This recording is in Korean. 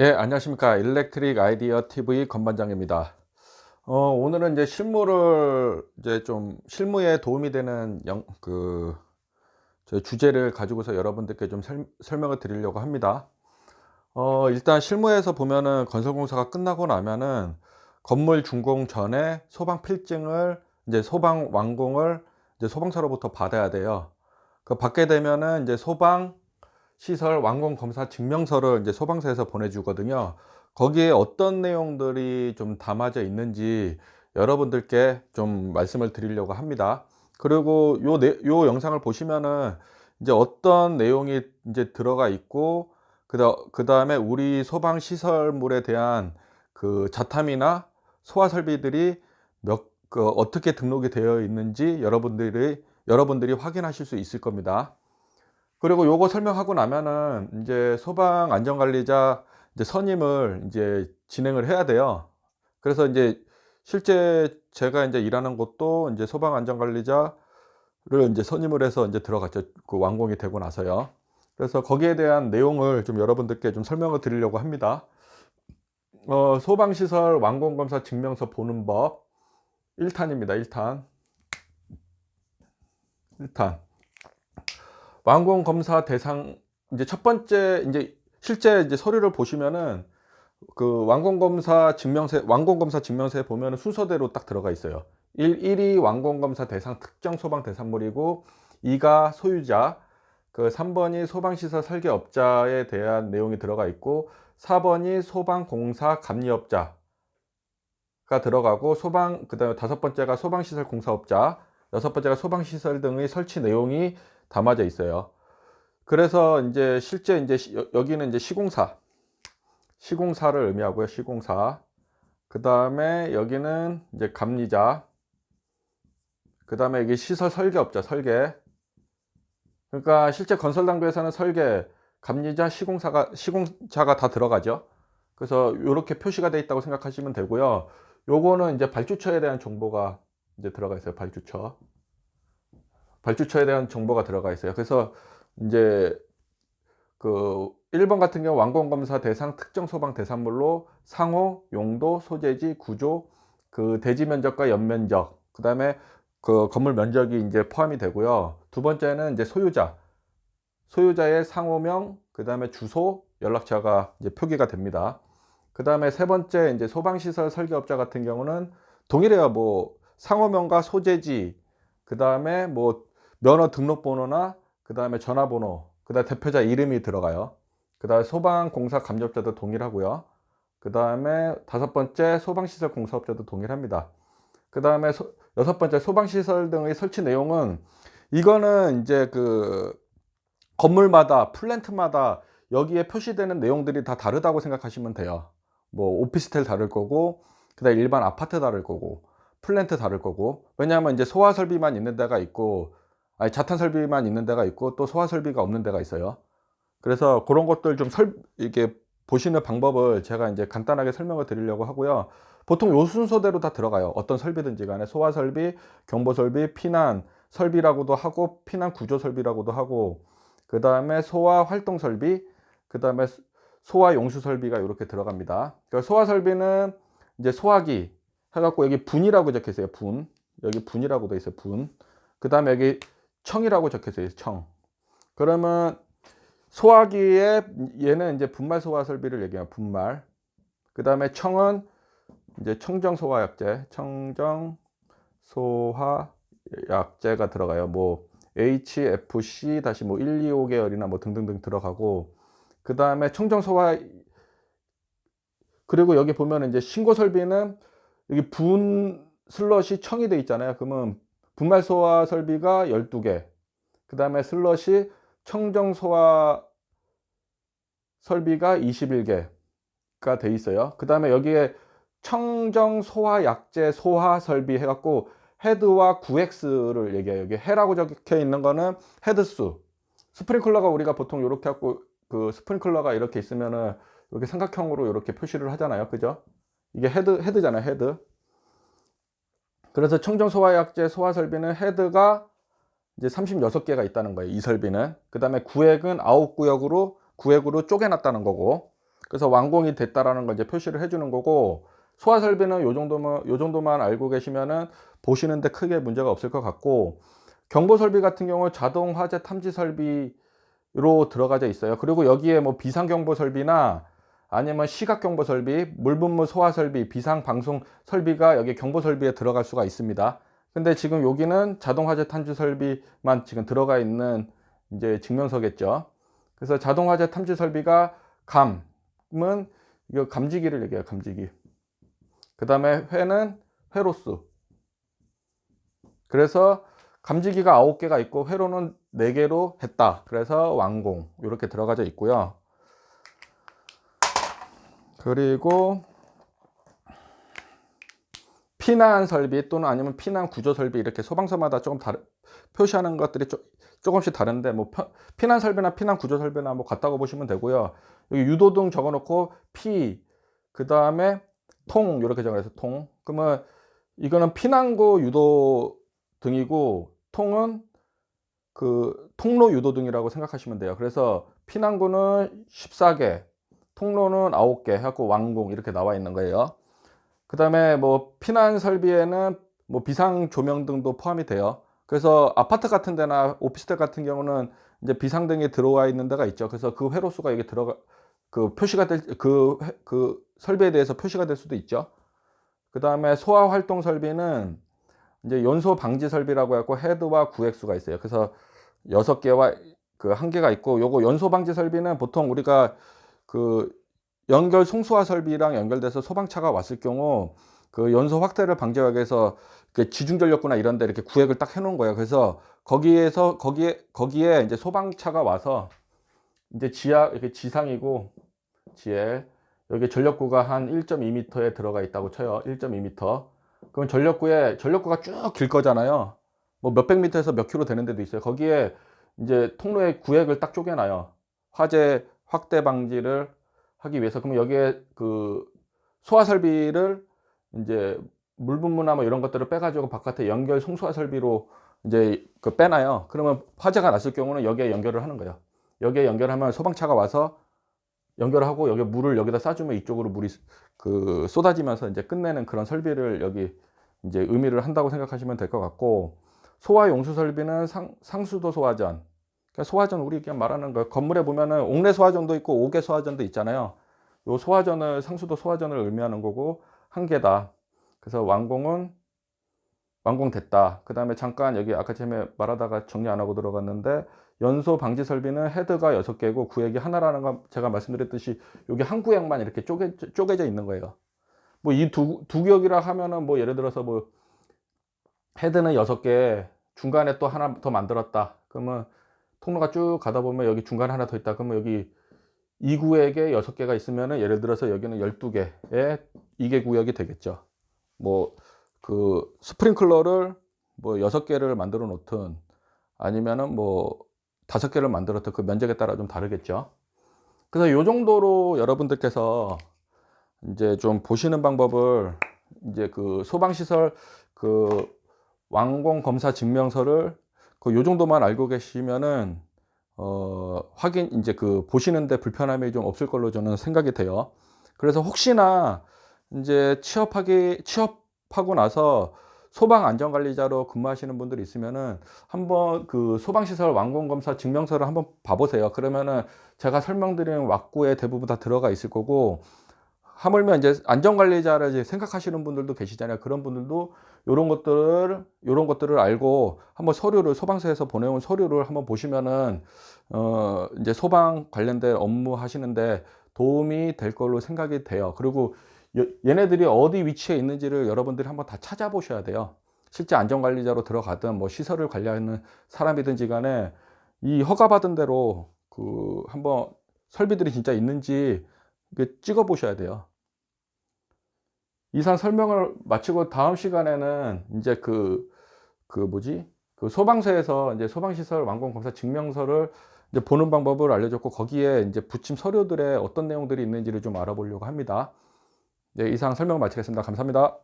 예, 안녕하십니까. 일렉트릭 아이디어 TV 건반장입니다. 오늘은 이제 실무를 이제 좀 실무에 도움이 되는 저희 주제를 가지고서 여러분들께 좀 설명을 드리려고 합니다. 일단 실무에서 보면은 건설공사가 끝나고 나면은 건물 준공 전에 소방 필증을 이제 소방 완공을 이제 소방서로부터 받아야 돼요. 그 받게 되면은 이제 소방 시설 완공 검사 증명서를 이제 소방서에서 보내주거든요. 거기에 어떤 내용들이 좀 담아져 있는지 여러분들께 좀 말씀을 드리려고 합니다. 그리고 요 영상을 보시면은 이제 어떤 내용이 이제 들어가 있고 그다음에 우리 소방 시설물에 대한 그 자탐이나 소화 설비들이 어떻게 등록이 되어 있는지 여러분들이 확인하실 수 있을 겁니다. 그리고 요거 설명하고 나면은 인제 소방 안전관리자 이제 선임을 인제 진행을 해야 돼요. 그래서 인제 실제 제가 인제 일하는 곳도 인제 소방 안전관리자를 인제 선임을 해서 인제 들어갔죠. 그 완공이 되고 나서요. 그래서 거기에 대한 내용을 좀 여러분들께 좀 설명을 드리려고 합니다. 소방시설 완공검사 증명서 보는 법 1 탄입니다. 1 탄. 1 탄. 완공 검사 대상 이제 첫 번째 인제 실제 이제 서류를 보시면은 그 완공 검사 증명서에 보면은 순서대로 딱 들어가 있어요. 1 위 완공 검사 대상 특정 소방 대상물이고 2가 소유자, 그 3 번이 소방시설 설계업자에 대한 내용이 들어가 있고 4 번이 소방공사 감리업자가 들어가고 그다음에 5 번째가 소방시설 공사업자, 6 번째가 소방시설 등의 설치 내용이 담아져 있어요. 그래서 인제 실제 인제 여기는 인제 시공사를 의미하고요, 시공사. 그다음에 여기는 이제 감리자. 그다음에 이게 시설 설계업자, 설계. 그러니까 실제 건설 단계에서는 설계, 감리자, 시공자가 다 들어가죠. 그래서 요렇게 표시가 돼 있다고 생각하시면 되고요. 요거는 인제 발주처에 대한 정보가 인제 들어가 있어요, 발주처. 발주처에 대한 정보가 들어가 있어요. 그래서 인제 그 1번 같은 경우 완공검사 대상 특정 소방 대상물로 상호, 용도, 소재지, 구조, 그 대지 면적과 연면적, 그다음에 그 건물 면적이 인제 포함이 되고요. 두 번째는 인제 소유자의 상호명, 그다음에 주소, 연락처가 이제 표기가 됩니다. 그다음에 세 번째 인제 소방시설 설계업자 같은 경우는 동일해요. 뭐 상호명과 소재지, 그다음에 뭐 면허 등록번호나 그다음에 전화번호, 그다음에 대표자 이름이 들어가요. 그다음에 소방공사 감리업자도 동일하고요. 그다음에 다섯 번째 소방시설 공사업자도 동일합니다. 그다음에 여섯 번째 소방시설 등의 설치 내용은 이거는 인제 그 건물마다 플랜트마다 여기에 표시되는 내용들이 다 다르다고 생각하시면 돼요. 뭐 오피스텔 다를 거고, 그다음에 일반 아파트 다를 거고, 플랜트 다를 거고. 왜냐하면 인제 소화 설비만 있는 데가 있고, 아니 자탄 설비만 있는 데가 있고 또 소화 설비가 없는 데가 있어요. 그래서 고런 것들 좀 이렇게 보시는 방법을 제가 인제 간단하게 설명을 드리려고 하고요. 보통 요 순서대로 다 들어가요. 어떤 설비든지 간에 소화 설비, 경보 설비, 피난 설비라고도 하고 피난 구조 설비라고도 하고, 그다음에 소화 활동 설비, 그다음에 소화 용수 설비가 요렇게 들어갑니다. 그러니까 소화 설비는 인제 소화기 해 갖고 여기 분이라고 적혀 있어요, 분. 여기 분이라고 돼 있어요, 분. 그다음에 여기 청이라고 적혀 있어요, 청. 그러면 소화기에 얘는 인제 분말 소화 설비를 얘기해요, 분말. 그다음에 청은 인제 청정 소화약제, 청정 소화약제가 들어가요. 뭐 HFC 다시 뭐 125 계열이나 뭐 등등등 들어가고, 그다음에 청정 소화, 그리고 여기 보면은 인제 신고 설비는 여기 분 슬롯이 청이 돼 있잖아요. 그러면 분말 소화 설비가 12 개, 그다음에 슬롯이 청정 소화 설비가 21 개가 돼 있어요. 그다음에 여기에 청정 소화 약제 소화 설비 해 갖고 헤드와 구엑스를 얘기해요. 여기 해라고 적혀 있는 거는 헤드수. 스프링클러가 우리가 보통 요렇게 갖고 그 스프링클러가 이렇게 있으면은 이렇게 삼각형으로 요렇게 표시를 하잖아요. 그죠? 이게 헤드잖아요, 헤드. 그래서 청정 소화 약제 소화 설비는 헤드가 이제 36 개가 있다는 거예요, 이 설비는. 그다음에 구획은 9 구역으로 쪼개 놨다는 거고. 그래서 완공이 됐다라는 걸 이제 표시를 해주는 거고, 소화 설비는 요 정도만 알고 계시면은 보시는데 크게 문제가 없을 것 같고, 경보 설비 같은 경우 자동 화재 탐지 설비로 들어가져 있어요. 그리고 여기에 뭐 비상 경보 설비나 아니면 시각 경보 설비, 물분무 소화 설비, 비상 방송 설비가 여기 경보 설비에 들어갈 수가 있습니다. 근데 지금 여기는 자동 화재 탐지 설비만 지금 들어가 있는 이제 증명서겠죠. 그래서 자동 화재 탐지 설비가 감은 이거 감지기를 얘기해요. 감지기. 그 다음에 회는 회로수. 그래서 감지기가 9개가 있고 회로는 4개로 했다. 그래서 완공 이렇게 들어가져 있고요. 그리고 피난 설비 또는 아니면 피난 구조 설비, 이렇게 소방서마다 조금 표시하는 것들이 조금씩 다른데, 뭐 피난 설비나 피난 구조 설비나 뭐 같다고 보시면 되고요. 여기 유도등 적어 놓고 피, 그 다음에 통 이렇게 적어서 통. 그러면 이거는 피난구 유도등이고 통은 그 통로 유도등이라고 생각하시면 돼요. 그래서 피난구는 14개, 통로는 9개 해갖고 완공 이렇게 나와 있는 거예요. 그 다음에 뭐 피난 설비에는 뭐 비상 조명등도 포함이 돼요. 그래서 아파트 같은 데나 오피스텔 같은 경우는 이제 비상등이 들어와 있는 데가 있죠. 그래서 그 회로수가 이게 그 표시가 그 설비에 대해서 표시가 될 수도 있죠. 그 다음에 소화 활동 설비는 이제 연소 방지 설비라고 해갖고 헤드와 구획수가 있어요. 그래서 6개와 그 1개가 있고, 요거 연소 방지 설비는 보통 우리가 그 연결 송수화 설비랑 연결돼서 소방차가 왔을 경우 그 연소 확대를 방지하기 위해서 지중전력구나 이런 데 이렇게 구획을 딱 해 놓은 거예요. 그래서 거기에 이제 소방차가 와서 이제 이렇게 지상이고 GL, 여기 전력구가 한 1.2m에 들어가 있다고 쳐요. 1.2m. 그럼 전력구가 쭉 길 거잖아요. 뭐 몇백 미터에서 몇 킬로 되는 데도 있어요. 거기에 이제 통로의 구획을 딱 쪼개놔요. 화재 확대 방지를 하기 위해서. 그러면 여기에 그 소화 설비를 이제 물분무나 뭐 이런 것들을 빼가지고 바깥에 연결 송수화 설비로 이제 그 빼놔요. 그러면 화재가 났을 경우는 여기에 연결을 하는 거예요. 여기에 연결하면 소방차가 와서 연결하고 여기 물을 여기다 쏴주면 이쪽으로 물이 그 쏟아지면서 이제 끝내는 그런 설비를 여기 이제 의미를 한다고 생각하시면 될 것 같고, 소화 용수 설비는 상수도 소화전. 그러니까 소화전 우리 그냥 말하는 거, 건물에 보면은 옥내 소화전도 있고 옥외 소화전도 있잖아요. 요 소화전을 상수도 소화전을 의미하는 거고 1개다. 그래서 완공됐다. 그 다음에 잠깐 여기 아까 처음에 말하다가 정리 안 하고 들어갔는데, 연소 방지 설비는 헤드가 6개고 구획이 하나라는 건 제가 말씀드렸듯이 여기 한 구획만 이렇게 쪼개져 있는 거예요. 뭐 이 두 구역이라 하면은 뭐 예를 들어서 뭐 헤드는 6개, 중간에 또 하나 더 만들었다. 그러면 통로가 쭉 가다 보면 여기 중간에 하나 더 있다. 그러면 여기 2구획에 6개가 있으면은 예를 들어서 여기는 12개의 2개 구역이 되겠죠. 뭐 그 스프링클러를 뭐 6개를 만들어 놓든 아니면은 뭐 5개를 만들었든 그 면적에 따라 좀 다르겠죠. 그래서 요 정도로 여러분들께서 이제 좀 보시는 방법을, 이제 그 소방시설 그 완공 검사 증명서를 그 요 정도만 알고 계시면은 확인 이제 그 보시는데 불편함이 좀 없을 걸로 저는 생각이 돼요. 그래서 혹시나 이제 취업하고 나서 소방 안전관리자로 근무하시는 분들이 있으면은 한번 그 소방시설 완공검사 증명서를 한번 봐보세요. 그러면은 제가 설명드린 왁구에 대부분 다 들어가 있을 거고, 하물며 이제 안전관리자를 이제 생각하시는 분들도 계시잖아요. 그런 분들도 요런 것들을 알고 한번 서류를, 소방서에서 보내온 서류를 한번 보시면은 이제 소방 관련된 업무 하시는데 도움이 될 걸로 생각이 돼요. 그리고 얘네들이 어디 위치에 있는지를 여러분들이 한번 다 찾아보셔야 돼요. 실제 안전관리자로 들어가든 뭐 시설을 관리하는 사람이든지 간에 이 허가받은 대로 그 한번 설비들이 진짜 있는지 찍어 보셔야 돼요. 이상 설명을 마치고 다음 시간에는 이제 그 소방서에서 이제 소방시설 완공검사 증명서를 이제 보는 방법을 알려줬고, 거기에 이제 붙임 서류들에 어떤 내용들이 있는지를 좀 알아보려고 합니다. 네, 이상 설명 마치겠습니다. 감사합니다.